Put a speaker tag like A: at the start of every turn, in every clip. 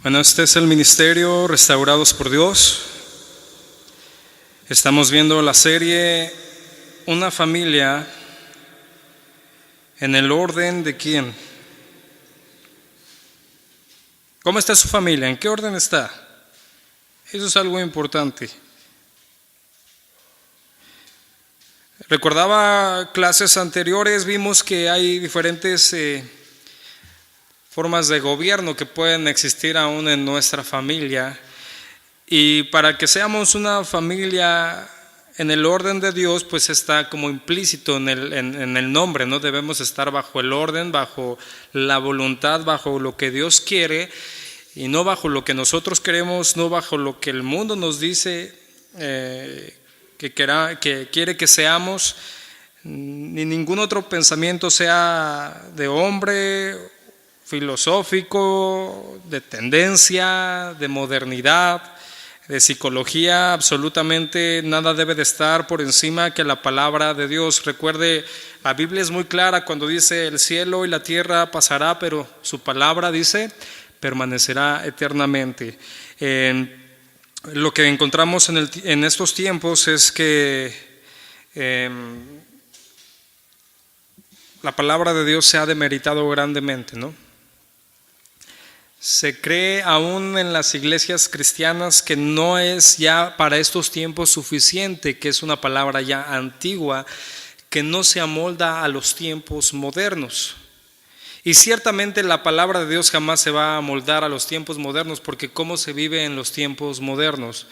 A: Bueno, este es el ministerio Restaurados por Dios. Estamos viendo la serie Una familia en el orden de quién. ¿Cómo está su familia? ¿En qué orden está? Eso es algo importante. Recordaba clases anteriores, vimos que hay diferentes formas de gobierno que pueden existir aún en nuestra familia, y para que seamos una familia en el orden de Dios, pues está como implícito en el nombre, ¿no? Debemos estar bajo el orden, bajo la voluntad, bajo lo que Dios quiere y no bajo lo que nosotros queremos, no bajo lo que el mundo nos dice que quiere que seamos, ni ningún otro pensamiento, sea de hombre, filosófico, de tendencia, de modernidad, de psicología. Absolutamente nada debe de estar por encima que la palabra de Dios. Recuerde, la Biblia es muy clara cuando dice: el cielo y la tierra pasará, pero su palabra, dice, permanecerá eternamente. Lo que encontramos en estos tiempos es que la palabra de Dios se ha demeritado grandemente, ¿no? Se cree aún en las iglesias cristianas que no es ya para estos tiempos suficiente, que es una palabra ya antigua, que no se amolda a los tiempos modernos. Y ciertamente la palabra de Dios jamás se va a amoldar a los tiempos modernos, porque ¿cómo se vive en los tiempos modernos?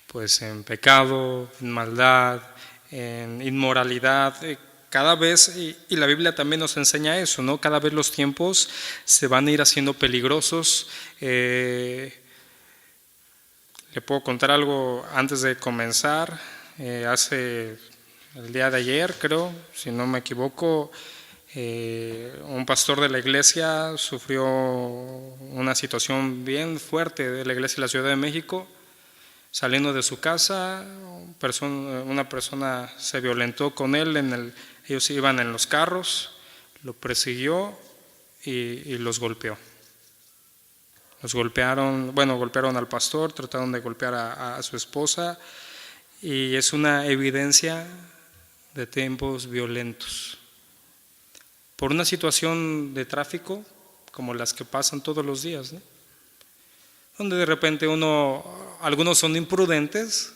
A: Pues en pecado, en maldad, en inmoralidad. Cada vez, y la Biblia también nos enseña eso, ¿no? Cada vez los tiempos se van a ir haciendo peligrosos. Le puedo contar algo antes de comenzar. Hace el día de ayer, creo, si no me equivoco, un pastor de la iglesia sufrió una situación bien fuerte de la iglesia de la Ciudad de México. Saliendo de su casa, una persona se violentó con él. Ellos iban en los carros, lo persiguió y los golpeó. Golpearon al pastor, trataron de golpear a su esposa, y es una evidencia de tiempos violentos. Por una situación de tráfico como las que pasan todos los días, ¿no? Donde de repente algunos son imprudentes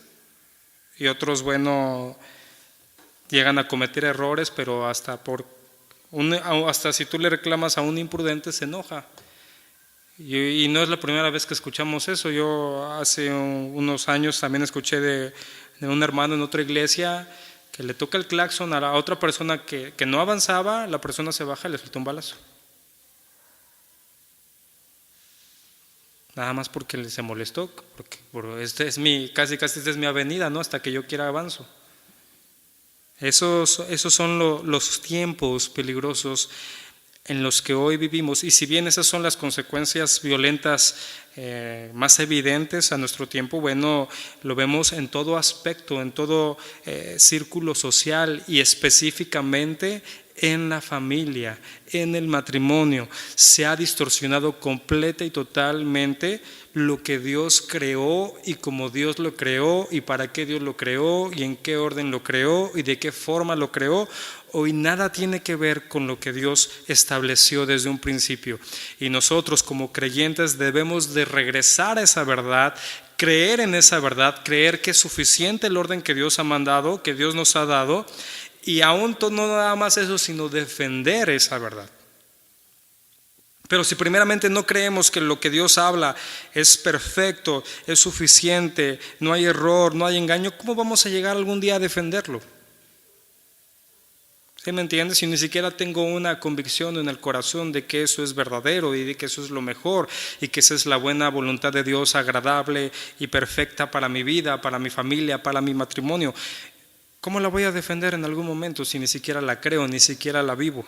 A: y otros, llegan a cometer errores, pero hasta si tú le reclamas a un imprudente se enoja. Y no es la primera vez que escuchamos eso. Yo hace unos años también escuché de un hermano en otra iglesia que le toca el claxon a la otra persona que no avanzaba, la persona se baja y le suelta un balazo. Nada más porque se molestó, porque casi esta es mi avenida, ¿no? Hasta que yo quiera avanzo. Esos son los tiempos peligrosos en los que hoy vivimos, y si bien esas son las consecuencias violentas más evidentes a nuestro tiempo, lo vemos en todo aspecto, en todo círculo social, y específicamente en la familia, en el matrimonio. Se ha distorsionado completa y totalmente lo que Dios creó, y cómo Dios lo creó, y para qué Dios lo creó, y en qué orden lo creó, y de qué forma lo creó. Hoy nada tiene que ver con lo que Dios estableció desde un principio, y nosotros como creyentes debemos de regresar a esa verdad, creer en esa verdad, creer que es suficiente el orden que Dios ha mandado, que Dios nos ha dado, y aún no nada más eso, sino defender esa verdad. Pero si primeramente no creemos que lo que Dios habla es perfecto, es suficiente, no hay error, no hay engaño, ¿cómo vamos a llegar algún día a defenderlo? ¿Sí me entiendes? Si ni siquiera tengo una convicción en el corazón de que eso es verdadero y de que eso es lo mejor y que esa es la buena voluntad de Dios, agradable y perfecta para mi vida, para mi familia, para mi matrimonio, ¿cómo la voy a defender en algún momento si ni siquiera la creo, ni siquiera la vivo?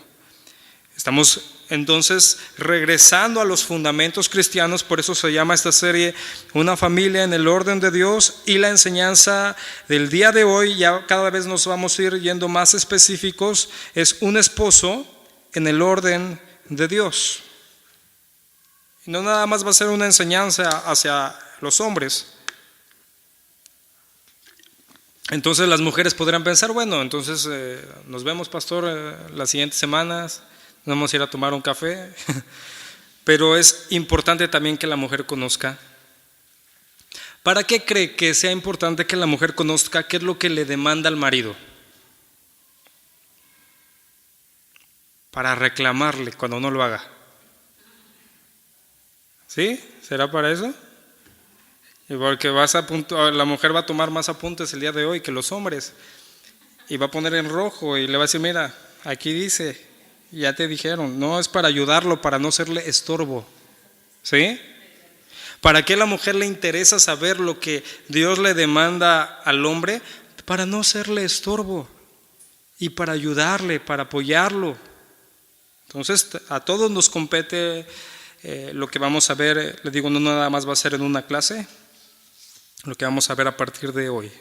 A: Estamos entonces regresando a los fundamentos cristianos. Por eso se llama esta serie Una familia en el orden de Dios, y la enseñanza del día de hoy, ya cada vez nos vamos a ir yendo más específicos, es un esposo en el orden de Dios. Y no nada más va a ser una enseñanza hacia los hombres. Entonces las mujeres podrán pensar, bueno, entonces nos vemos, pastor, las siguientes semanas, nos vamos a ir a tomar un café. Pero es importante también que la mujer conozca. ¿Para qué cree que sea importante que la mujer conozca qué es lo que le demanda al marido? Para reclamarle cuando no lo haga. ¿Sí? ¿Será para eso? Y porque la mujer va a tomar más apuntes el día de hoy que los hombres. Y va a poner en rojo y le va a decir, mira, aquí dice, ya te dijeron. No, es para ayudarlo, para no serle estorbo. ¿Sí? ¿Para qué a la mujer le interesa saber lo que Dios le demanda al hombre? Para no serle estorbo y para ayudarle, para apoyarlo. Entonces a todos nos compete lo que vamos a ver. Les digo, no nada más va a ser en una clase, lo que vamos a ver a partir de hoy.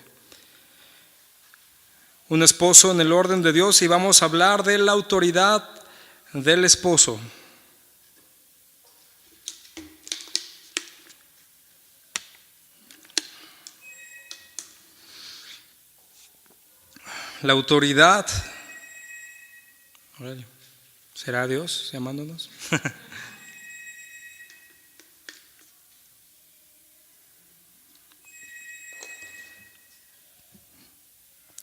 A: Un esposo en el orden de Dios, y vamos a hablar de la autoridad del esposo. La autoridad, ¿será Dios llamándonos?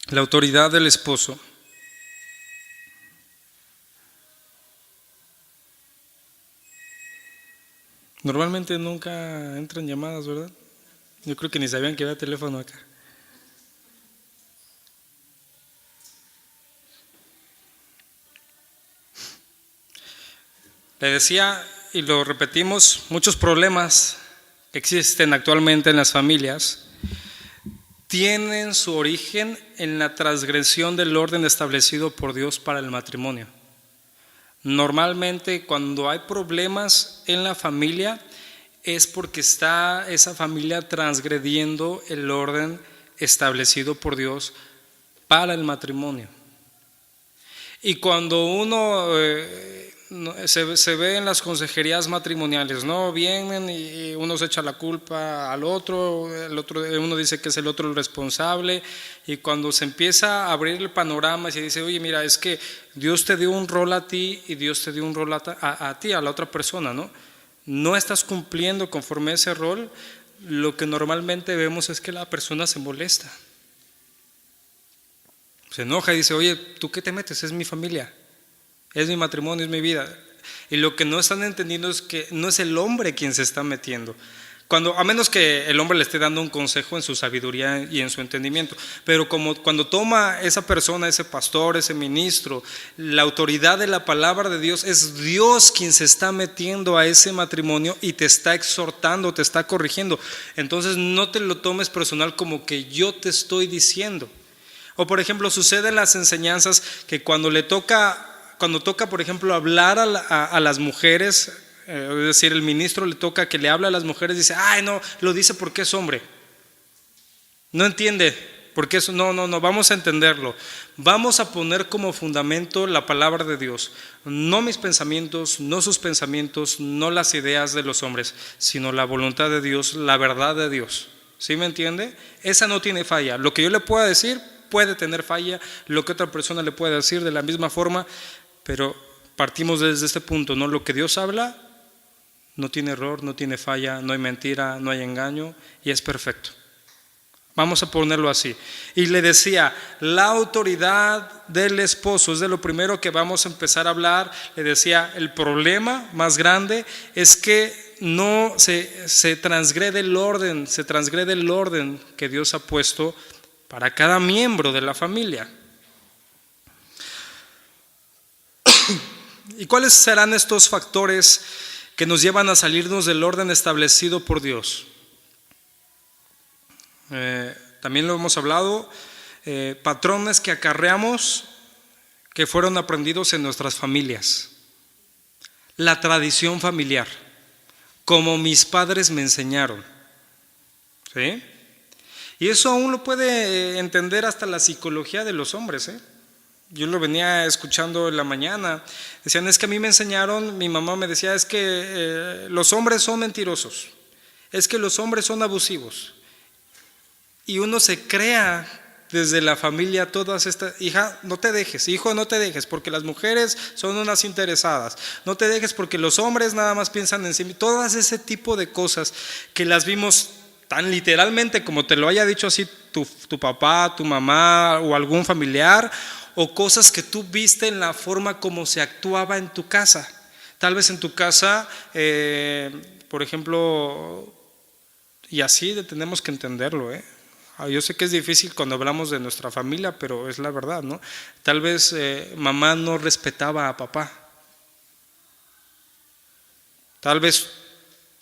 A: La autoridad del esposo. Normalmente nunca entran llamadas, ¿verdad? Yo creo que ni sabían que había teléfono acá. Le decía, y lo repetimos, muchos problemas que existen actualmente en las familias tienen su origen en la transgresión del orden establecido por Dios para el matrimonio. Normalmente cuando hay problemas en la familia es porque está esa familia transgrediendo el orden establecido por Dios para el matrimonio. Y cuando uno se ve en las consejerías matrimoniales, ¿no? Vienen y uno se echa la culpa al otro, uno dice que es el otro el responsable, y cuando se empieza a abrir el panorama y se dice, oye, mira, es que Dios te dio un rol a ti y Dios te dio un rol a ti, a la otra persona, ¿no? No estás cumpliendo conforme a ese rol. Lo que normalmente vemos es que la persona se molesta, se enoja y dice, oye, ¿tú qué te metes? Es mi familia, es mi matrimonio, es mi vida. Y lo que no están entendiendo es que no es el hombre quien se está metiendo, a menos que el hombre le esté dando un consejo en su sabiduría y en su entendimiento. Pero cuando toma esa persona, ese pastor, ese ministro, la autoridad de la palabra de Dios, es Dios quien se está metiendo a ese matrimonio y te está exhortando, te está corrigiendo. Entonces no te lo tomes personal como que yo te estoy diciendo. O por ejemplo, sucede en las enseñanzas que cuando toca, por ejemplo, hablar a las mujeres, es decir, el ministro le toca que le hable a las mujeres, dice, ay no, lo dice porque es hombre. No entiende, porque eso, no, vamos a entenderlo. Vamos a poner como fundamento la palabra de Dios, no mis pensamientos, no sus pensamientos, no las ideas de los hombres, sino la voluntad de Dios, la verdad de Dios. ¿Sí me entiende? Esa no tiene falla. Lo que yo le pueda decir puede tener falla, lo que otra persona le puede decir de la misma forma, pero partimos desde este punto, ¿no? Lo que Dios habla no tiene error, no tiene falla, no hay mentira, no hay engaño y es perfecto. Vamos a ponerlo así. Y le decía, la autoridad del esposo es de lo primero que vamos a empezar a hablar. Le decía, el problema más grande es que no se transgrede el orden que Dios ha puesto para cada miembro de la familia. ¿Y cuáles serán estos factores que nos llevan a salirnos del orden establecido por Dios? También lo hemos hablado, patrones que acarreamos que fueron aprendidos en nuestras familias. La tradición familiar, como mis padres me enseñaron. ¿Sí? Y eso aún lo puede entender hasta la psicología de los hombres, Yo lo venía escuchando en la mañana. Decían, es que a mí me enseñaron, mi mamá me decía, es que los hombres son mentirosos, es que los hombres son abusivos. Y uno se crea desde la familia todas estas, hija, no te dejes, hijo, no te dejes, porque las mujeres son unas interesadas, no te dejes porque los hombres nada más piensan en sí, todas ese tipo de cosas que las vimos tan literalmente como te lo haya dicho así tu papá, tu mamá o algún familiar, o cosas que tú viste en la forma como se actuaba en tu casa. Tal vez en tu casa, por ejemplo, y así tenemos que entenderlo, yo sé que es difícil cuando hablamos de nuestra familia, pero es la verdad, ¿no? Tal vez mamá no respetaba a papá. Tal vez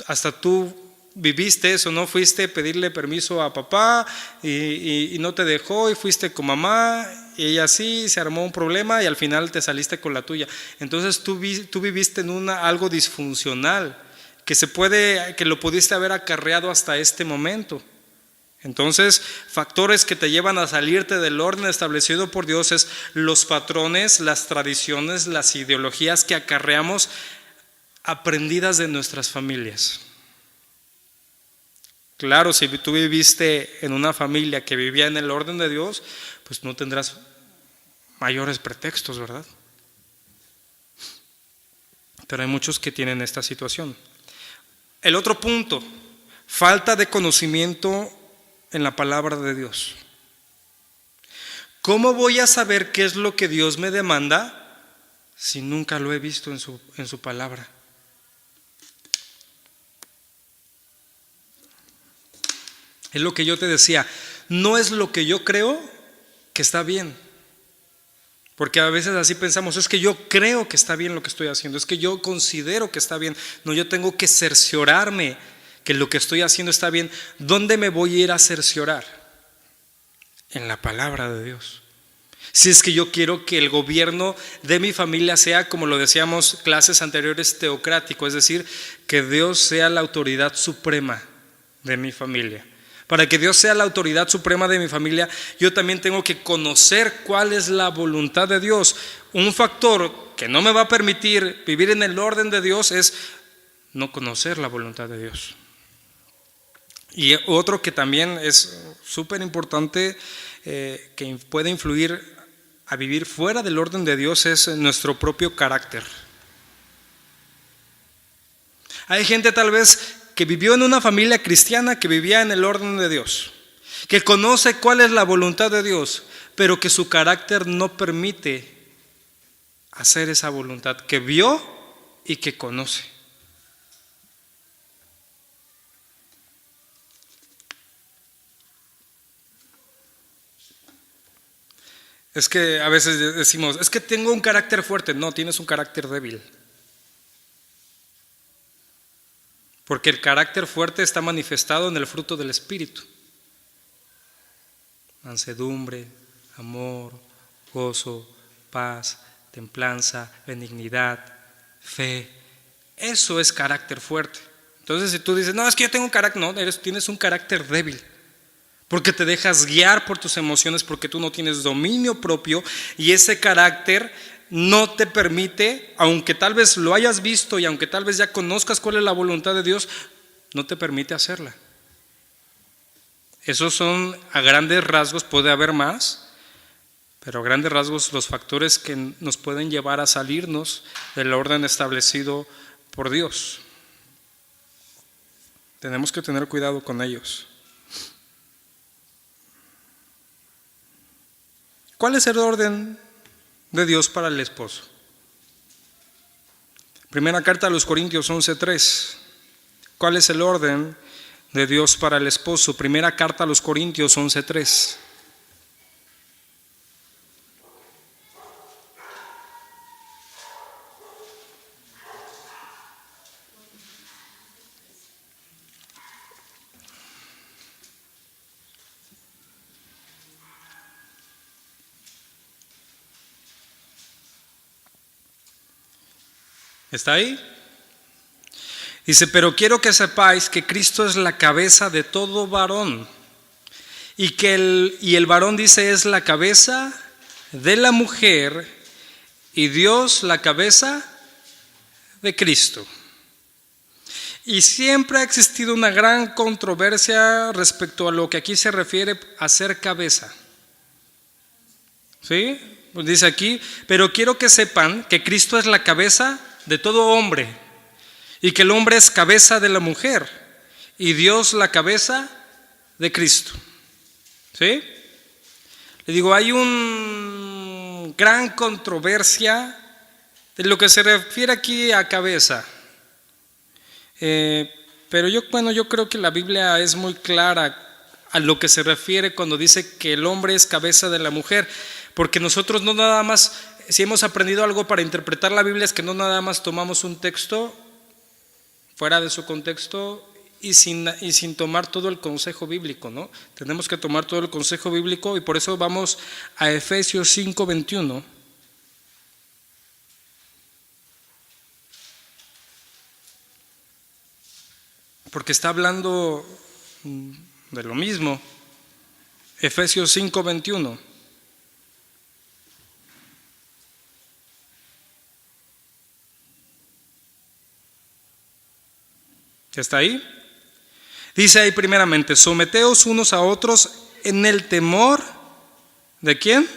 A: hasta tú viviste eso, ¿no? Fuiste a pedirle permiso a papá y no te dejó y fuiste con mamá y ella sí, se armó un problema y al final te saliste con la tuya. Entonces tú viviste en algo disfuncional que lo pudiste haber acarreado hasta este momento. Entonces, factores que te llevan a salirte del orden establecido por Dios es los patrones, las tradiciones, las ideologías que acarreamos aprendidas de nuestras familias. Claro, si tú viviste en una familia que vivía en el orden de Dios, pues no tendrás mayores pretextos, ¿verdad? Pero hay muchos que tienen esta situación. El otro punto, falta de conocimiento en la palabra de Dios. ¿Cómo voy a saber qué es lo que Dios me demanda si nunca lo he visto en su palabra? Es lo que yo te decía, no es lo que yo creo que está bien. Porque a veces así pensamos, es que yo creo que está bien lo que estoy haciendo, es que yo considero que está bien. No, yo tengo que cerciorarme que lo que estoy haciendo está bien. ¿Dónde me voy a ir a cerciorar? En la palabra de Dios. Si es que yo quiero que el gobierno de mi familia sea, como lo decíamos clases anteriores, teocrático, es decir, que Dios sea la autoridad suprema de mi familia. Para que Dios sea la autoridad suprema de mi familia, yo también tengo que conocer cuál es la voluntad de Dios. Un factor que no me va a permitir vivir en el orden de Dios es no conocer la voluntad de Dios. Y otro que también es súper importante, que puede influir a vivir fuera del orden de Dios, es nuestro propio carácter. Hay gente tal vez que vivió en una familia cristiana, que vivía en el orden de Dios, que conoce cuál es la voluntad de Dios, pero que su carácter no permite hacer esa voluntad que vio y que conoce. Es que a veces decimos, es que tengo un carácter fuerte. No, tienes un carácter débil. Porque el carácter fuerte está manifestado en el fruto del Espíritu. Mansedumbre, amor, gozo, paz, templanza, benignidad, fe. Eso es carácter fuerte. Entonces si tú dices, no, es que yo tengo un carácter, no, tienes un carácter débil. Porque te dejas guiar por tus emociones, porque tú no tienes dominio propio y ese carácter no te permite, aunque tal vez lo hayas visto y aunque tal vez ya conozcas cuál es la voluntad de Dios, no te permite hacerla. Esos son a grandes rasgos, puede haber más, pero a grandes rasgos los factores que nos pueden llevar a salirnos del orden establecido por Dios. Tenemos que tener cuidado con ellos. ¿Cuál es el orden de Dios para el esposo? Primera carta a los Corintios 11:3. ¿Cuál es el orden de Dios para el esposo? Primera carta a los Corintios 11:3. ¿Está ahí? Dice, pero quiero que sepáis que Cristo es la cabeza de todo varón y el varón, dice, es la cabeza de la mujer y Dios la cabeza de Cristo. Y siempre ha existido una gran controversia respecto a lo que aquí se refiere a ser cabeza. ¿Sí? Pues dice aquí, pero quiero que sepan que Cristo es la cabeza de todo hombre y que el hombre es cabeza de la mujer y Dios la cabeza de Cristo. ¿Sí? Le digo, hay una gran controversia de lo que se refiere aquí a cabeza. Pero yo creo que la Biblia es muy clara a lo que se refiere cuando dice que el hombre es cabeza de la mujer, porque nosotros no nada más, si hemos aprendido algo para interpretar la Biblia, es que no nada más tomamos un texto fuera de su contexto y sin tomar todo el consejo bíblico, ¿no? Tenemos que tomar todo el consejo bíblico y por eso vamos a Efesios 5:21. Porque está hablando de lo mismo. Efesios 5:21. ¿Está ahí? Dice ahí primeramente, someteos unos a otros en el temor, ¿de quién?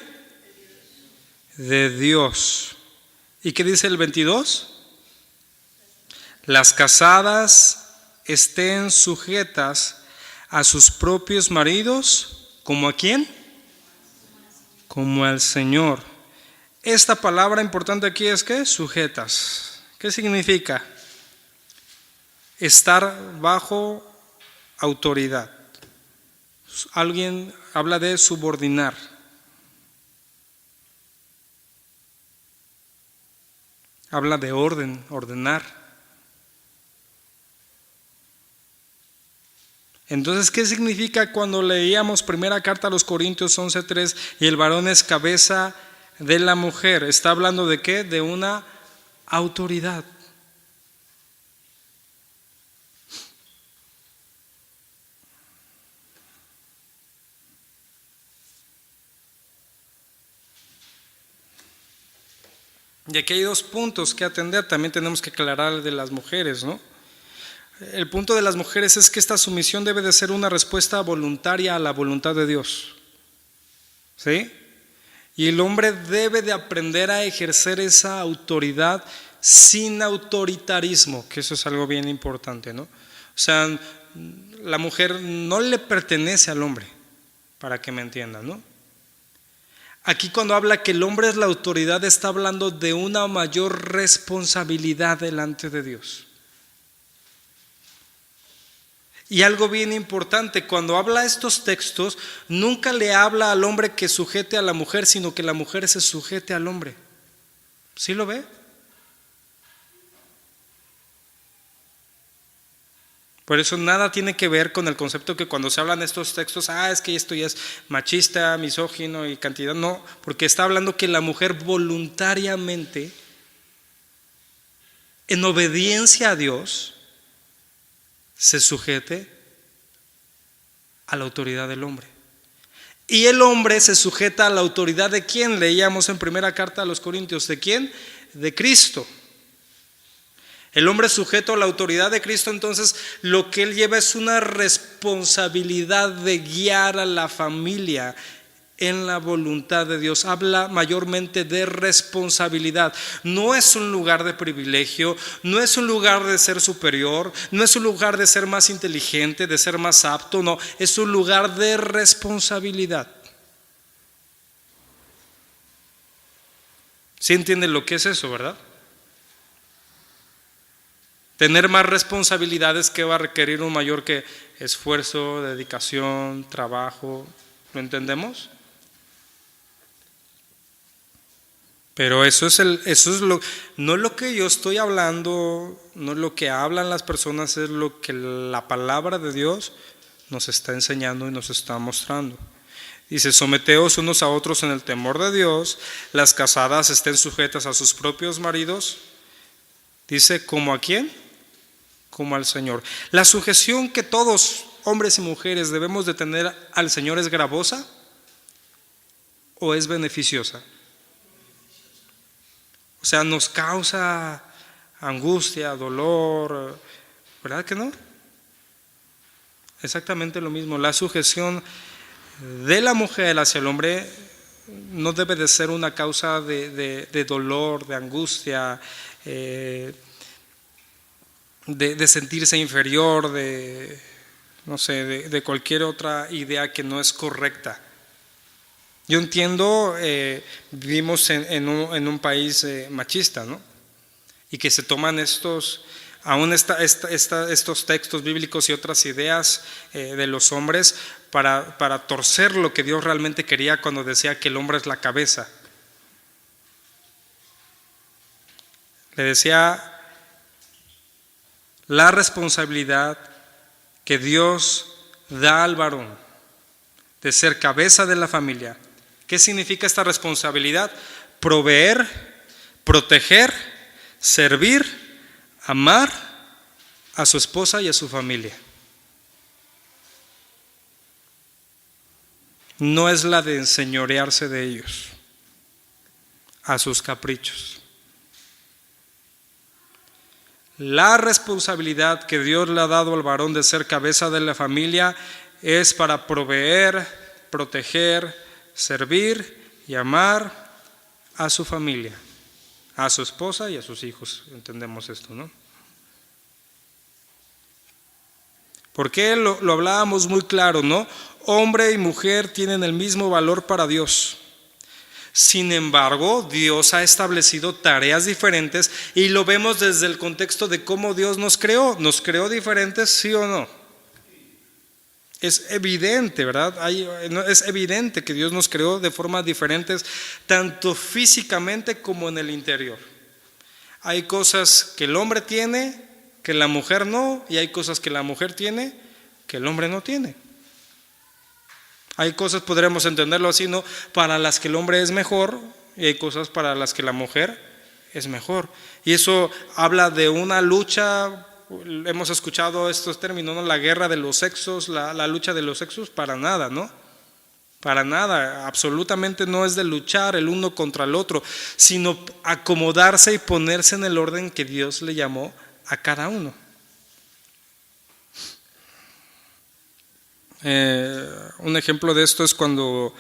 A: De Dios. ¿Y qué dice el 22? Las casadas estén sujetas a sus propios maridos, ¿como a quién? Como al Señor. Esta palabra importante aquí es ¿qué? Sujetas. ¿Qué significa? Estar bajo autoridad. Alguien habla de subordinar. Habla de orden, ordenar. Entonces, ¿qué significa cuando leíamos primera carta a los Corintios 11:3 y el varón es cabeza de la mujer? Está hablando de ¿qué? De una autoridad. Y aquí hay dos puntos que atender, también tenemos que aclarar el de las mujeres, ¿no? El punto de las mujeres es que esta sumisión debe de ser una respuesta voluntaria a la voluntad de Dios. ¿Sí? Y el hombre debe de aprender a ejercer esa autoridad sin autoritarismo, que eso es algo bien importante, ¿no? O sea, la mujer no le pertenece al hombre, para que me entiendan, ¿no? Aquí cuando habla que el hombre es la autoridad, está hablando de una mayor responsabilidad delante de Dios. Y algo bien importante, cuando habla estos textos, nunca le habla al hombre que sujete a la mujer, sino que la mujer se sujete al hombre. ¿Sí lo ve? Por eso nada tiene que ver con el concepto que cuando se hablan estos textos, es que esto ya es machista, misógino y cantidad. No, porque está hablando que la mujer voluntariamente, en obediencia a Dios, se sujete a la autoridad del hombre. Y el hombre se sujeta a la autoridad de ¿quién? Leíamos en primera carta a los Corintios, ¿de quién? De Cristo. El hombre sujeto a la autoridad de Cristo, entonces lo que él lleva es una responsabilidad de guiar a la familia en la voluntad de Dios. Habla mayormente de responsabilidad. No es un lugar de privilegio, no es un lugar de ser superior, no es un lugar de ser más inteligente, de ser más apto, no, es un lugar de responsabilidad. ¿Sí entienden lo que es eso, verdad? Tener más responsabilidades que va a requerir un mayor que esfuerzo, dedicación, trabajo. ¿Lo entendemos? Pero eso es no es lo que yo estoy hablando, no es lo que hablan las personas, es lo que la palabra de Dios nos está enseñando y nos está mostrando. Dice, someteos unos a otros en el temor de Dios, las casadas estén sujetas a sus propios maridos. Dice, ¿como a quién? Como al Señor. La sujeción que todos, hombres y mujeres, debemos de tener al Señor es gravosa. o es beneficiosa? O sea, nos causa angustia, dolor, ¿verdad que no? Exactamente lo mismo. La sujeción de la mujer hacia el hombre no debe de ser una causa de dolor, de angustia, de sentirse inferior, no sé, de cualquier otra idea que no es correcta. Yo entiendo, vivimos en un país machista, ¿no? Y que se toman estos textos bíblicos y otras ideas de los hombres para torcer lo que Dios realmente quería cuando decía que el hombre es la cabeza. Le decía la responsabilidad que Dios da al varón de ser cabeza de la familia. ¿Qué significa esta responsabilidad? Proveer, proteger, servir, amar a su esposa y a su familia. No es la de enseñorearse de ellos, a sus caprichos. La responsabilidad que Dios le ha dado al varón de ser cabeza de la familia es para proveer, proteger, servir y amar a su familia, a su esposa y a sus hijos. Entendemos esto, ¿no? Porque lo hablábamos muy claro, ¿no? Hombre y mujer tienen el mismo valor para Dios. Sin embargo, Dios ha establecido tareas diferentes y lo vemos desde el contexto de cómo Dios nos creó. ¿Nos creó diferentes, sí o no? Es evidente, ¿verdad? Es evidente que Dios nos creó de formas diferentes, tanto físicamente como en el interior. Hay cosas que el hombre tiene, que la mujer no, y hay cosas que la mujer tiene, que el hombre no tiene. Hay cosas, podremos entenderlo así, ¿no? Para las que el hombre es mejor, y hay cosas para las que la mujer es mejor. Y eso habla de una lucha. Hemos escuchado estos términos, ¿no? La guerra de los sexos, la lucha de los sexos, para nada, ¿no? Para nada, absolutamente no es de luchar el uno contra el otro, sino acomodarse y ponerse en el orden que Dios le llamó a cada uno. Un ejemplo de esto es cuando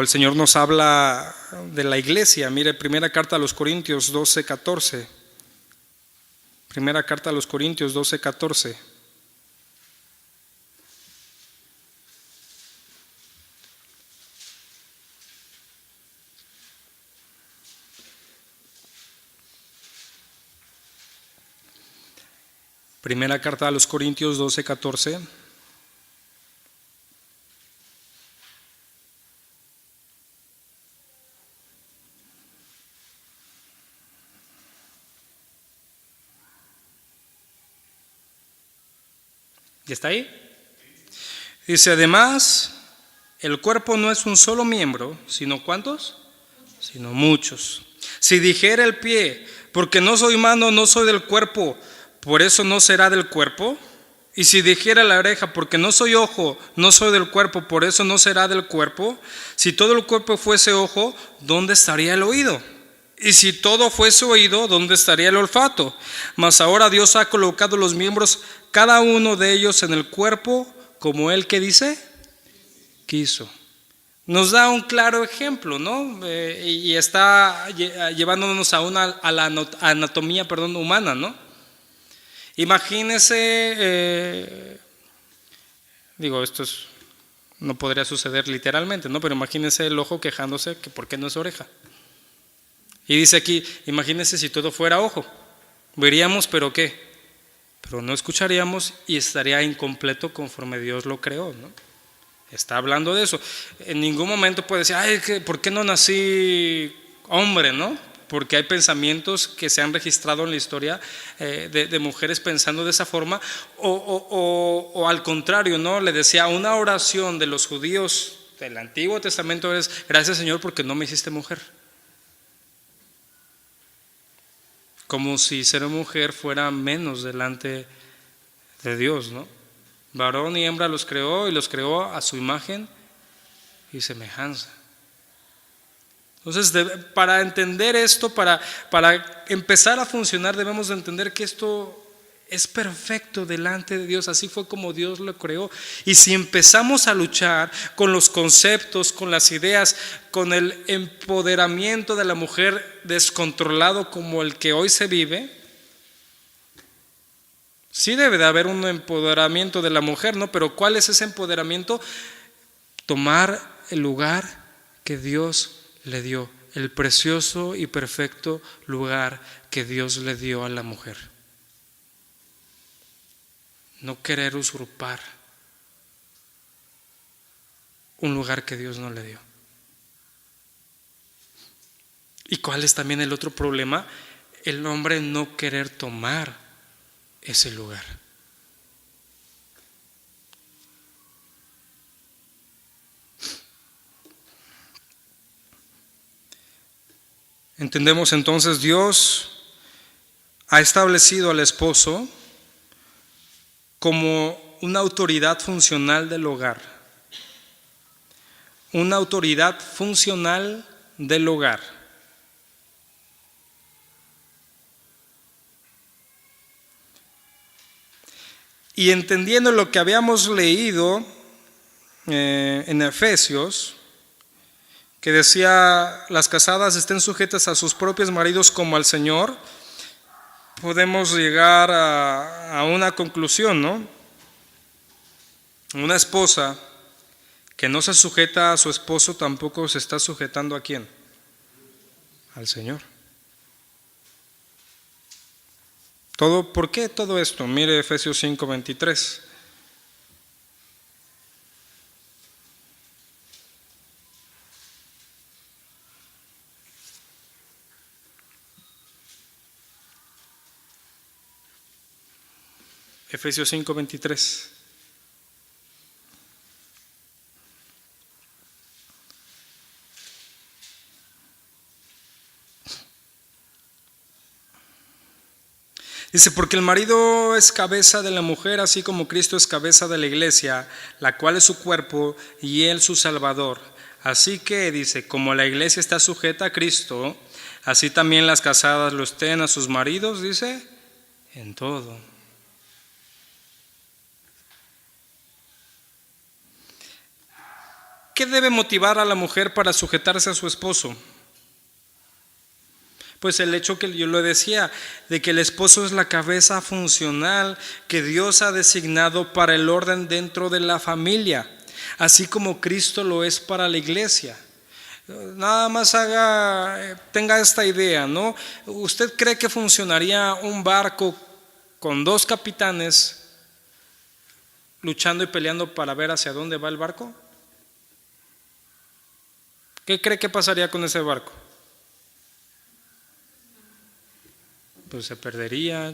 A: el Señor nos habla de la iglesia. Mire, primera carta a los Corintios 12:14. Primera carta a los Corintios 12:14. Primera carta a los Corintios 12:14. ¿Ya está ahí? Dice, además, el cuerpo no es un solo miembro, sino ¿cuántos? Sino muchos. Si dijera el pie, porque no soy mano, no soy del cuerpo, por eso no será del cuerpo. Y si dijera la oreja, porque no soy ojo, no soy del cuerpo, por eso no será del cuerpo. Si todo el cuerpo fuese ojo, ¿dónde estaría el oído? Y si todo fuese oído, ¿dónde estaría el olfato? Mas ahora Dios ha colocado los miembros, cada uno de ellos en el cuerpo, como Él, ¿qué dice? Quiso. Nos da un claro ejemplo, ¿no? Y está llevándonos a la anatomía, humana, ¿no? Imagínese, esto no podría suceder literalmente, ¿no? Pero imagínese el ojo quejándose que ¿por qué no es oreja? Y dice aquí, imagínese si todo fuera ojo, veríamos, pero ¿qué? Pero no escucharíamos y estaría incompleto conforme Dios lo creó, ¿no? Está hablando de eso. En ningún momento puede decir, ay, ¿por qué no nací hombre, no? Porque hay pensamientos que se han registrado en la historia de mujeres pensando de esa forma, o al contrario, ¿no? Le decía, una oración de los judíos del Antiguo Testamento es, gracias Señor porque no me hiciste mujer. Como si ser mujer fuera menos delante de Dios, ¿no? Varón y hembra los creó y los creó a su imagen y semejanza. Entonces, para entender esto, para empezar a funcionar, debemos de entender que esto es perfecto delante de Dios. Así fue como Dios lo creó. Y si empezamos a luchar con los conceptos, con las ideas, con el empoderamiento de la mujer descontrolado como el que hoy se vive, sí debe de haber un empoderamiento de la mujer, ¿no? Pero ¿cuál es ese empoderamiento? Tomar el lugar que Dios le dio, el precioso y perfecto lugar que Dios le dio a la mujer. No querer usurpar un lugar que Dios no le dio. ¿Y cuál es también el otro problema? El hombre no querer tomar ese lugar. Entendemos entonces, Dios ha establecido al esposo como una autoridad funcional del hogar. Una autoridad funcional del hogar. Y entendiendo lo que habíamos leído en Efesios, que decía: las casadas estén sujetas a sus propios maridos como al Señor, podemos llegar a una conclusión, ¿no? Una esposa que no se sujeta a su esposo tampoco se está sujetando ¿a quién? Al Señor. ¿Por qué todo esto? Mire Efesios 5:23. Efesios 5:23. Dice: porque el marido es cabeza de la mujer, así como Cristo es cabeza de la iglesia, la cual es su cuerpo y él su Salvador. Así que, dice, como la iglesia está sujeta a Cristo, así también las casadas lo estén a sus maridos, dice, en todo. ¿Qué debe motivar a la mujer para sujetarse a su esposo? Pues el hecho que yo lo decía, de que el esposo es la cabeza funcional que Dios ha designado para el orden dentro de la familia, así como Cristo lo es para la iglesia. Nada más tenga esta idea, ¿no? ¿Usted cree que funcionaría un barco con dos capitanes luchando y peleando para ver hacia dónde va el barco? ¿Qué cree que pasaría con ese barco? Pues se perdería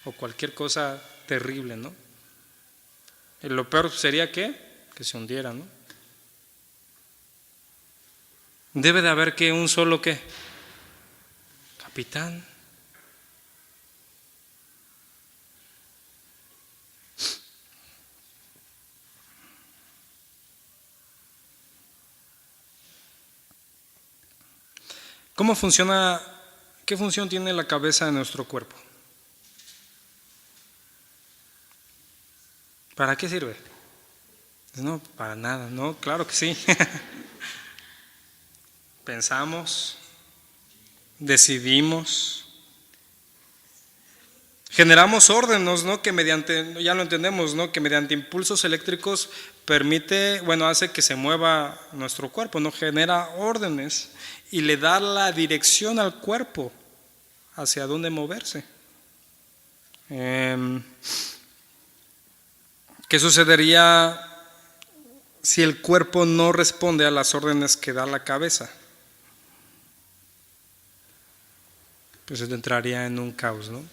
A: o cualquier cosa terrible, ¿no? Y lo peor sería que se hundiera, ¿no? Debe de haber que un solo ¿qué? Capitán. ¿Cómo funciona? ¿Qué función tiene la cabeza de nuestro cuerpo? ¿Para qué sirve? No, para nada, ¿no? Claro que sí. Pensamos, decidimos, generamos órdenes, ¿no? Que mediante, ya lo entendemos, ¿no? Que mediante impulsos eléctricos hace que se mueva nuestro cuerpo, ¿no? Genera órdenes y le da la dirección al cuerpo hacia dónde moverse. ¿Qué sucedería si el cuerpo no responde a las órdenes que da la cabeza? Pues entraría en un caos, ¿no?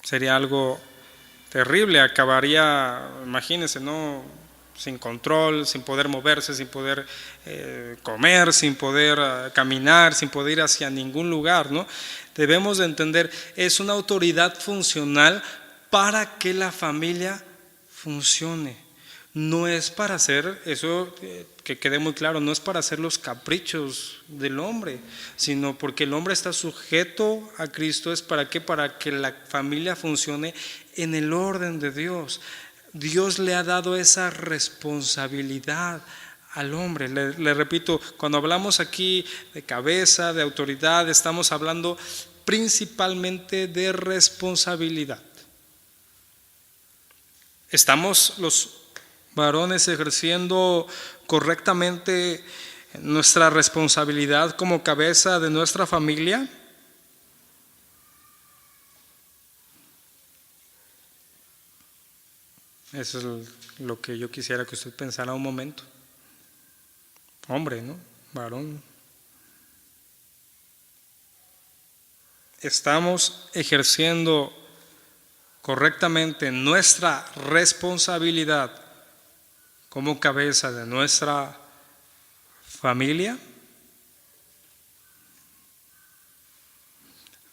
A: Sería algo terrible, acabaría, imagínense, ¿no? Sin control, sin poder moverse, sin poder comer, sin poder caminar, sin poder ir hacia ningún lugar, ¿no? Debemos de entender, es una autoridad funcional para que la familia funcione. no es para hacer, eso que quede muy claro, no es para hacer los caprichos del hombre, sino porque el hombre está sujeto a Cristo. ¿Es para qué? Para que la familia funcione en el orden de Dios. Dios le ha dado esa responsabilidad al hombre. Le repito, cuando hablamos aquí de cabeza, de autoridad, estamos hablando principalmente de responsabilidad. ¿Estamos los varones ejerciendo correctamente nuestra responsabilidad como cabeza de nuestra familia? Eso es lo que yo quisiera que usted pensara un momento. Hombre, ¿no? Varón. ¿Estamos ejerciendo correctamente nuestra responsabilidad como cabeza de nuestra familia?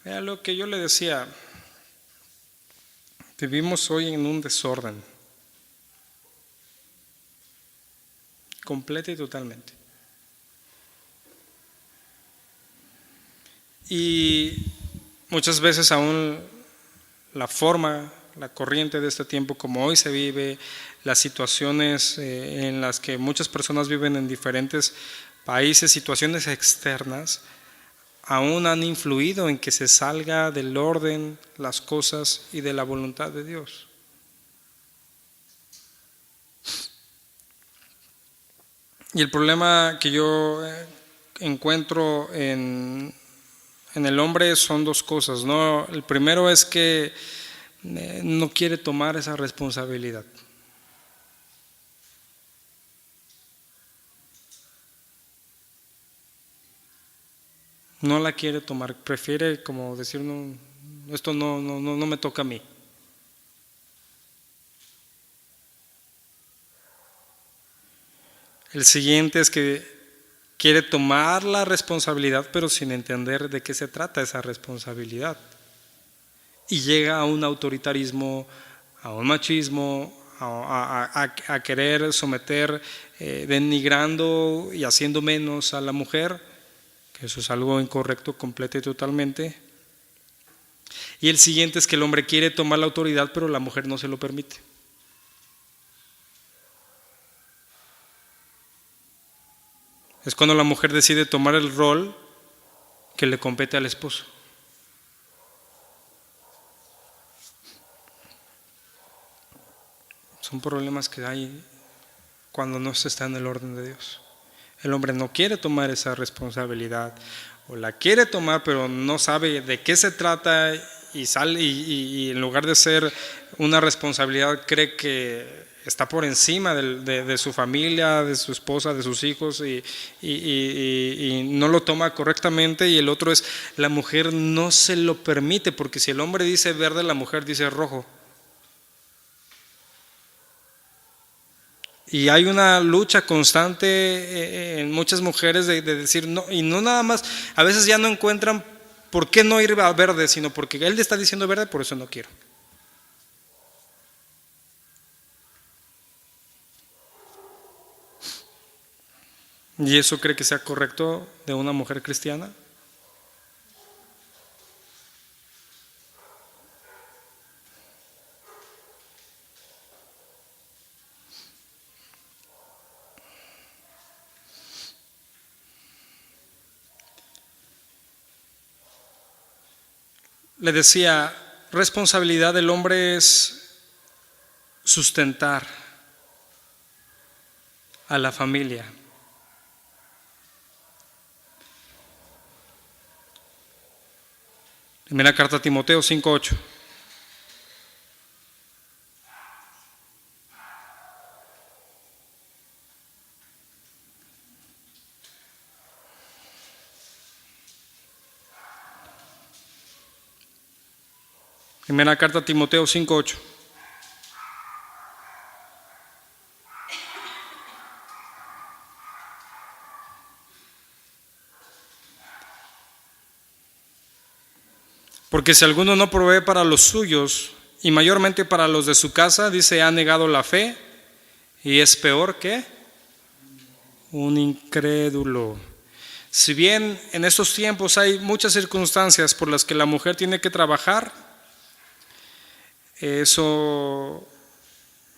A: Vea lo que yo le decía, vivimos hoy en un desorden, completo y totalmente. Y muchas veces aún la forma, la corriente de este tiempo como hoy se vive, las situaciones en las que muchas personas viven en diferentes países, situaciones externas, aún han influido en que se salga del orden las cosas y de la voluntad de Dios. Y el problema que yo encuentro en el hombre son dos cosas, ¿no? El primero es que no quiere tomar esa responsabilidad. No la quiere tomar, prefiere como decir, no, esto no me toca a mí. El siguiente es que quiere tomar la responsabilidad, pero sin entender de qué se trata esa responsabilidad. Y llega a un autoritarismo, a un machismo, a querer someter, denigrando y haciendo menos a la mujer, que eso es algo incorrecto completo y totalmente. Y el siguiente es que el hombre quiere tomar la autoridad, pero la mujer no se lo permite. Es cuando la mujer decide tomar el rol que le compete al esposo. Son problemas que hay cuando no se está en el orden de Dios. El hombre no quiere tomar esa responsabilidad, o la quiere tomar pero no sabe de qué se trata y sale y en lugar de ser una responsabilidad cree que está por encima de su familia, de su esposa, de sus hijos y no lo toma correctamente. Y el otro es, la mujer no se lo permite, porque si el hombre dice verde, la mujer dice rojo. Y hay una lucha constante en muchas mujeres de decir no, y no nada más, a veces ya no encuentran por qué no ir a verde, sino porque él le está diciendo verde, por eso no quiero. ¿Y eso cree que sea correcto de una mujer cristiana? Le decía, responsabilidad del hombre es sustentar a la familia. Primera carta a Timoteo 5:8. Primera carta a Timoteo 5:8. Porque si alguno no provee para los suyos, y mayormente para los de su casa, dice, ha negado la fe y es peor que un incrédulo. Si bien en estos tiempos hay muchas circunstancias por las que la mujer tiene que trabajar, eso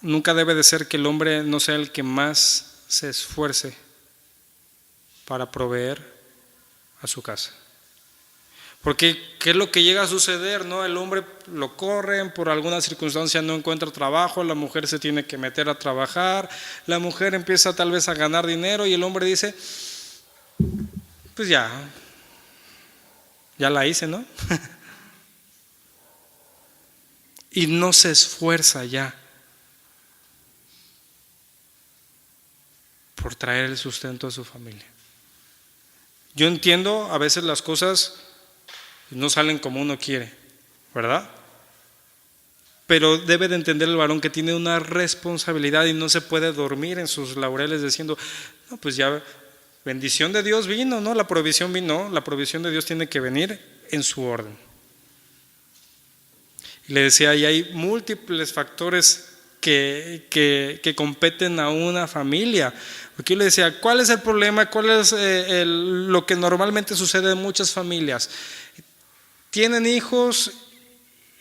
A: nunca debe de ser que el hombre no sea el que más se esfuerce para proveer a su casa. Porque ¿qué es lo que llega a suceder? ¿No? El hombre lo corren, por alguna circunstancia no encuentra trabajo, la mujer se tiene que meter a trabajar, la mujer empieza tal vez a ganar dinero y el hombre dice, pues ya la hice, ¿no? Y no se esfuerza ya por traer el sustento a su familia. Yo entiendo, a veces las cosas no salen como uno quiere, ¿verdad? Pero debe de entender el varón que tiene una responsabilidad y no se puede dormir en sus laureles diciendo, no, pues ya bendición de Dios vino, ¿no? La provisión vino, la provisión de Dios tiene que venir en su orden. Y le decía, y hay múltiples factores que competen a una familia. Porque yo le decía, ¿cuál es el problema? ¿Cuál es lo que normalmente sucede en muchas familias? Tienen hijos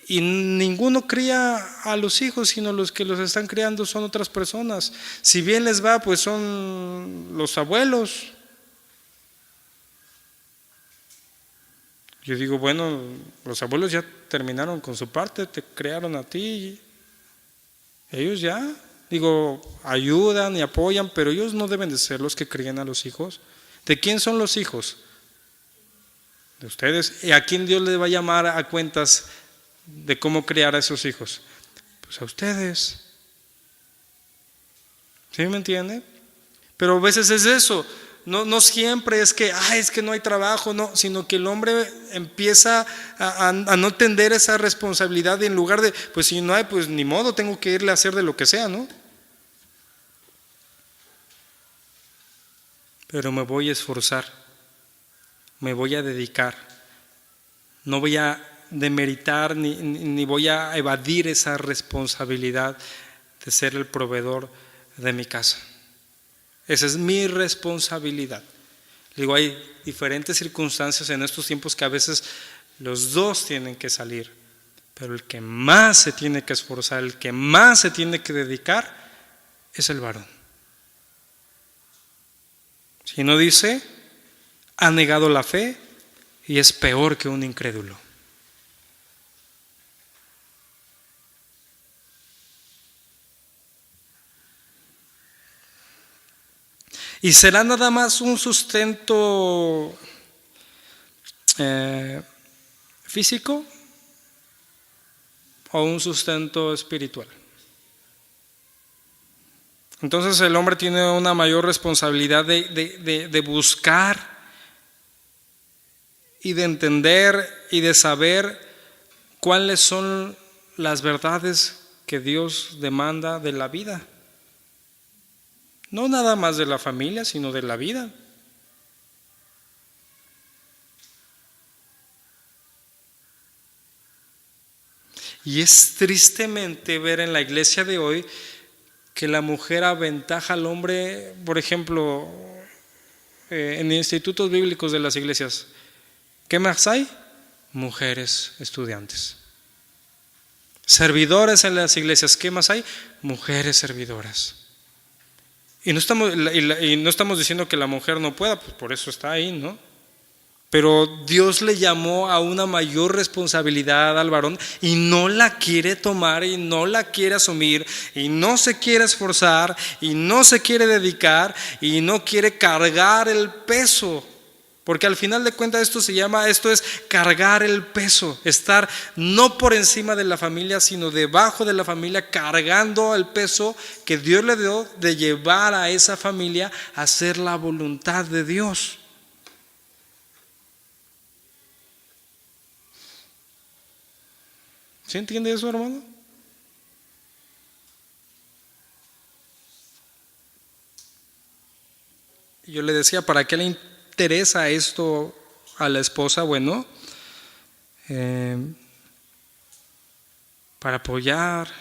A: y ninguno cría a los hijos, sino los que los están criando son otras personas. Si bien les va, pues son los abuelos. Yo digo, bueno, los abuelos ya terminaron con su parte, te crearon a ti. Ellos ya, digo, ayudan y apoyan, pero ellos no deben de ser los que críen a los hijos. ¿De quién son los hijos? De ustedes. ¿Y a quién Dios les va a llamar a cuentas de cómo criar a esos hijos? Pues a ustedes. ¿Sí me entiende? Pero a veces es eso. No siempre es que no hay trabajo, no, sino que el hombre empieza a no entender esa responsabilidad y en lugar de, pues si no hay, pues ni modo, tengo que irle a hacer de lo que sea, ¿no? Pero me voy a esforzar, me voy a dedicar, no voy a demeritar ni voy a evadir esa responsabilidad de ser el proveedor de mi casa. Esa es mi responsabilidad. Digo, hay diferentes circunstancias en estos tiempos que a veces los dos tienen que salir, pero el que más se tiene que esforzar, el que más se tiene que dedicar es el varón. Si no dice, ha negado la fe y es peor que un incrédulo. ¿Y será nada más un sustento físico o un sustento espiritual? Entonces el hombre tiene una mayor responsabilidad de buscar y de entender y de saber cuáles son las verdades que Dios demanda de la vida. No nada más de la familia, sino de la vida. Y es tristemente ver en la iglesia de hoy que la mujer aventaja al hombre, por ejemplo, en institutos bíblicos de las iglesias. ¿Qué más hay? Mujeres estudiantes. Servidores en las iglesias. ¿Qué más hay? Mujeres servidoras. Y no estamos diciendo que la mujer no pueda, pues por eso está ahí, ¿no? Pero Dios le llamó a una mayor responsabilidad al varón y no la quiere tomar y no la quiere asumir y no se quiere esforzar y no se quiere dedicar y no quiere cargar el peso. Porque al final de cuentas esto es cargar el peso, estar no por encima de la familia, sino debajo de la familia, cargando el peso que Dios le dio de llevar a esa familia a hacer la voluntad de Dios. ¿Sí entiende eso, hermano? Yo le decía, ¿para qué le interesa esto a la esposa? Bueno, para apoyar,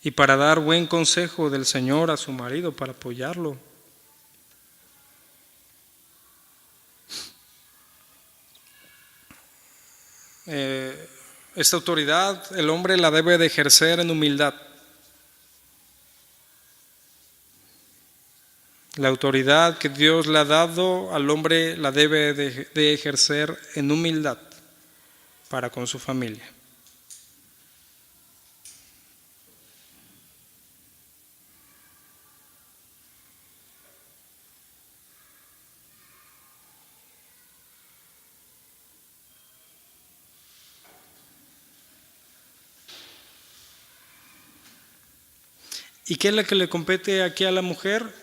A: y para dar buen consejo del Señor a su marido, para apoyarlo. Esta autoridad el hombre la debe de ejercer en humildad. La autoridad que Dios le ha dado al hombre la debe de ejercer en humildad para con su familia. ¿Y qué es lo que le compete aquí a la mujer?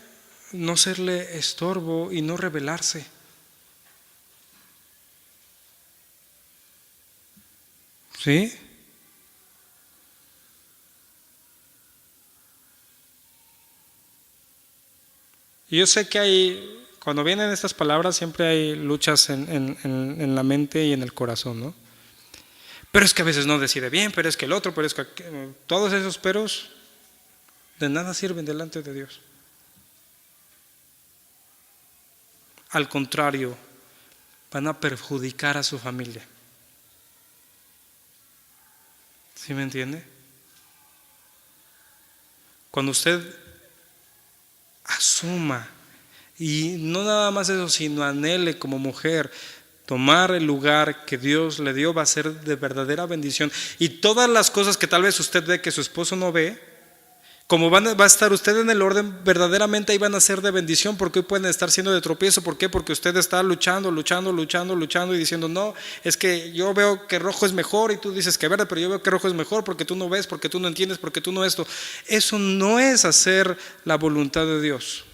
A: No serle estorbo y no rebelarse. ¿Sí? Y yo sé que cuando vienen estas palabras siempre hay luchas en la mente y en el corazón, ¿no? Pero es que a veces no decide bien, pero es que el otro, pero es que todos esos peros de nada sirven delante de Dios. Al contrario, van a perjudicar a su familia. ¿Sí me entiende? Cuando usted asuma, y no nada más eso, sino anhele como mujer tomar el lugar que Dios le dio, va a ser de verdadera bendición. Y todas las cosas que tal vez usted ve que su esposo no ve, como va a estar usted en el orden, verdaderamente ahí van a ser de bendición, porque hoy pueden estar siendo de tropiezo. ¿Por qué? Porque usted está luchando y diciendo, no, es que yo veo que rojo es mejor y tú dices que verde, pero yo veo que rojo es mejor porque tú no ves, porque tú no entiendes, porque tú no esto. Eso no es hacer la voluntad de Dios,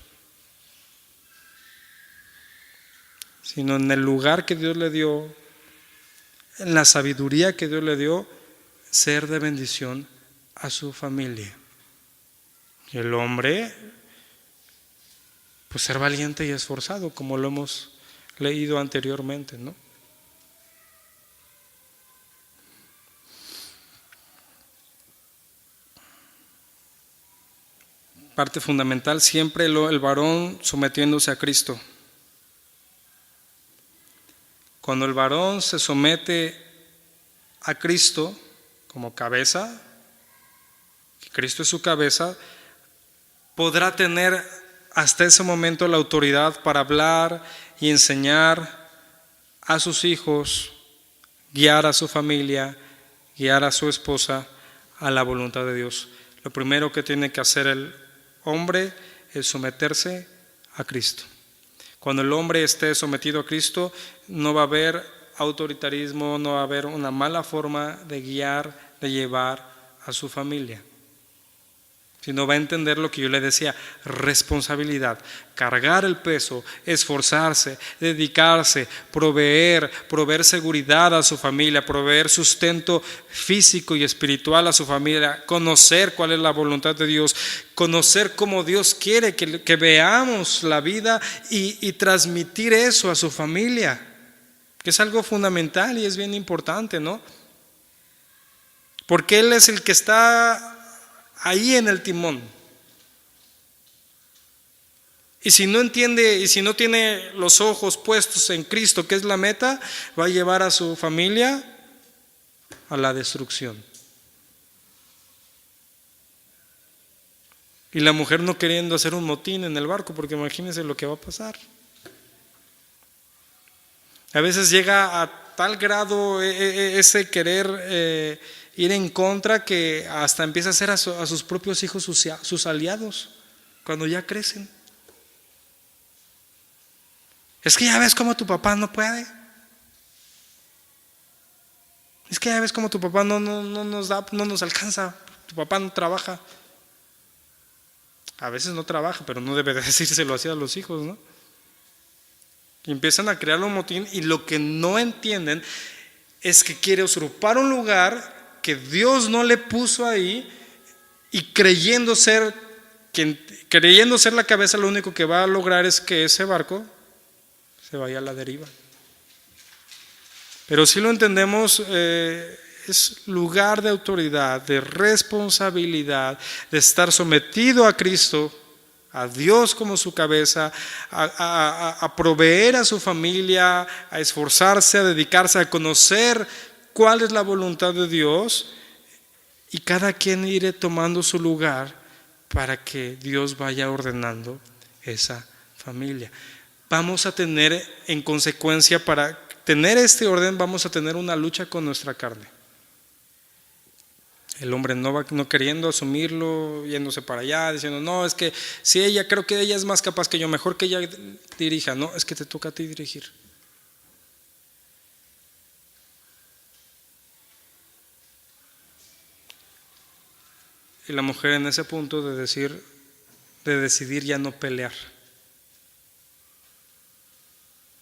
A: sino en el lugar que Dios le dio, en la sabiduría que Dios le dio, ser de bendición a su familia. Y el hombre, pues ser valiente y esforzado, como lo hemos leído anteriormente, ¿no? Parte fundamental, siempre el varón sometiéndose a Cristo. Cuando el varón se somete a Cristo como cabeza, que Cristo es su cabeza, podrá tener hasta ese momento la autoridad para hablar y enseñar a sus hijos, guiar a su familia, guiar a su esposa a la voluntad de Dios. Lo primero que tiene que hacer el hombre es someterse a Cristo. Cuando el hombre esté sometido a Cristo, no va a haber autoritarismo, no va a haber una mala forma de guiar, de llevar a su familia, sino va a entender lo que yo le decía, responsabilidad, cargar el peso, esforzarse, dedicarse, proveer seguridad a su familia, proveer sustento físico y espiritual a su familia, conocer cuál es la voluntad de Dios, conocer cómo Dios quiere que veamos la vida y transmitir eso a su familia, que es algo fundamental y es bien importante, ¿no? Porque Él es el que está ahí en el timón. Y si no entiende y si no tiene los ojos puestos en Cristo, que es la meta, va a llevar a su familia a la destrucción. Y la mujer no queriendo hacer un motín en el barco, porque imagínense lo que va a pasar. A veces llega a tal grado ese querer ir en contra que hasta empieza a hacer a sus propios hijos sus aliados cuando ya crecen. Es que ya ves cómo tu papá no puede. Es que ya ves cómo tu papá no nos alcanza. Tu papá no trabaja. A veces no trabaja, pero no debe decírselo así a los hijos, ¿no? Y empiezan a crear un motín y lo que no entienden es que quiere usurpar un lugar que Dios no le puso ahí y creyendo ser la cabeza, lo único que va a lograr es que ese barco se vaya a la deriva. Pero si lo entendemos, es lugar de autoridad, de responsabilidad, de estar sometido a Cristo, a Dios como su cabeza, a proveer a su familia, a esforzarse, a dedicarse, a conocer cuál es la voluntad de Dios, y cada quien irá tomando su lugar para que Dios vaya ordenando esa familia. Vamos a tener, en consecuencia, para tener este orden, vamos a tener una lucha con nuestra carne. El hombre no queriendo asumirlo, yéndose para allá, diciendo, no, es que si ella, creo que ella es más capaz que yo, mejor que ella dirija. No, es que te toca a ti dirigir. Y la mujer en ese punto de decidir ya no pelear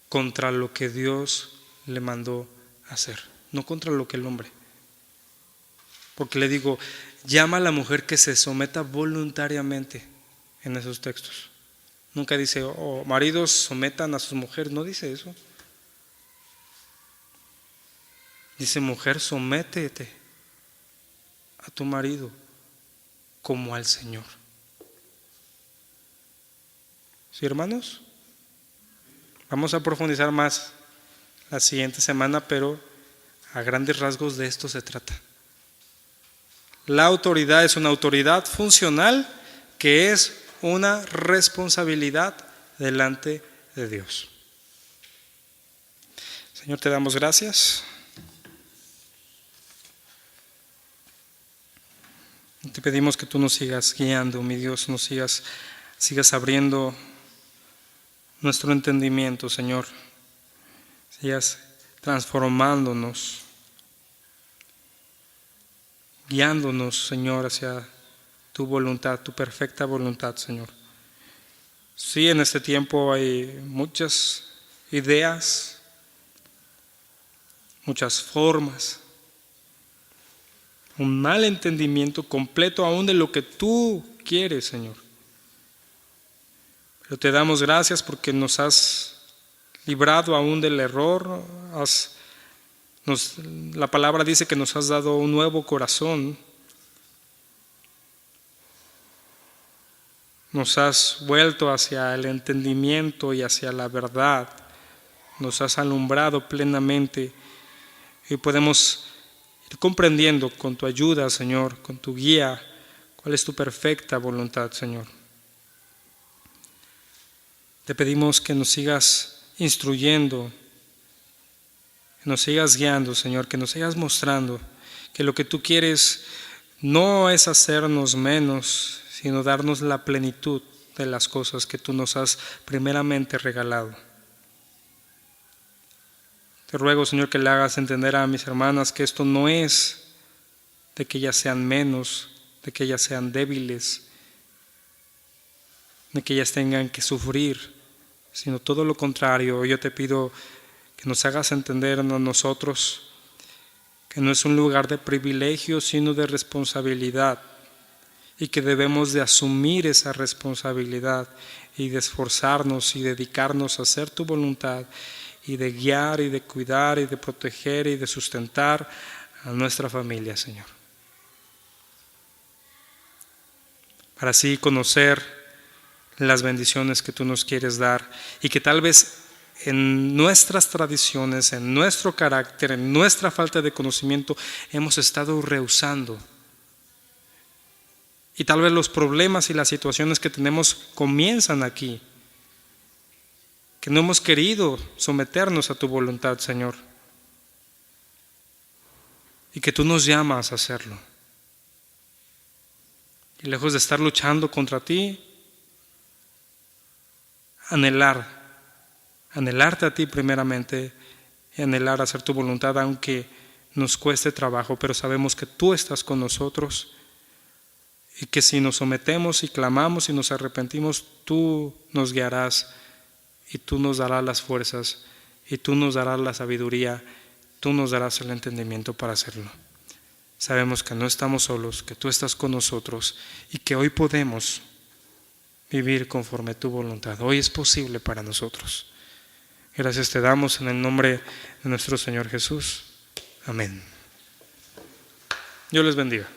A: contra lo que Dios le mandó hacer, no contra lo que el hombre. Porque le digo, llama a la mujer que se someta voluntariamente en esos textos. Nunca dice, maridos sometan a sus mujeres, no dice eso. Dice, mujer, sométete a tu marido como al Señor. ¿Sí, hermanos? Vamos a profundizar más la siguiente semana, pero a grandes rasgos de esto se trata. La autoridad es una autoridad funcional que es una responsabilidad delante de Dios. Señor, te damos gracias. Te pedimos que tú nos sigas guiando, mi Dios, nos sigas abriendo nuestro entendimiento, Señor. Sigas transformándonos, guiándonos, Señor, hacia tu voluntad, tu perfecta voluntad, Señor. Sí, en este tiempo hay muchas ideas, muchas formas, un mal entendimiento completo aún de lo que tú quieres, Señor. Pero te damos gracias porque nos has librado aún del error. La palabra dice que nos has dado un nuevo corazón. Nos has vuelto hacia el entendimiento y hacia la verdad. Nos has alumbrado plenamente y podemos ir comprendiendo con tu ayuda, Señor, con tu guía, cuál es tu perfecta voluntad, Señor. Te pedimos que nos sigas instruyendo, que nos sigas guiando, Señor, que nos sigas mostrando que lo que tú quieres no es hacernos menos, sino darnos la plenitud de las cosas que tú nos has primeramente regalado. Te ruego, Señor, que le hagas entender a mis hermanas que esto no es de que ellas sean menos, de que ellas sean débiles, de que ellas tengan que sufrir, sino todo lo contrario. Yo te pido que nos hagas entender a nosotros que no es un lugar de privilegio, sino de responsabilidad, y que debemos de asumir esa responsabilidad y de esforzarnos y dedicarnos a hacer tu voluntad y de guiar y de cuidar y de proteger y de sustentar a nuestra familia, Señor. Para así conocer las bendiciones que tú nos quieres dar y que tal vez en nuestras tradiciones, en nuestro carácter, en nuestra falta de conocimiento hemos estado rehusando. Y tal vez los problemas y las situaciones que tenemos comienzan aquí, que no hemos querido someternos a tu voluntad, Señor, y que tú nos llamas a hacerlo. Y lejos de estar luchando contra ti, anhelarte a ti primeramente y anhelar hacer tu voluntad, aunque nos cueste trabajo, pero sabemos que tú estás con nosotros y que si nos sometemos y clamamos y nos arrepentimos, tú nos guiarás y tú nos darás las fuerzas y tú nos darás la sabiduría, tú nos darás el entendimiento para hacerlo. Sabemos que no estamos solos, que tú estás con nosotros y que hoy podemos vivir conforme a tu voluntad. Hoy es posible para nosotros. Gracias te damos en el nombre de nuestro Señor Jesús. Amén. Dios les bendiga.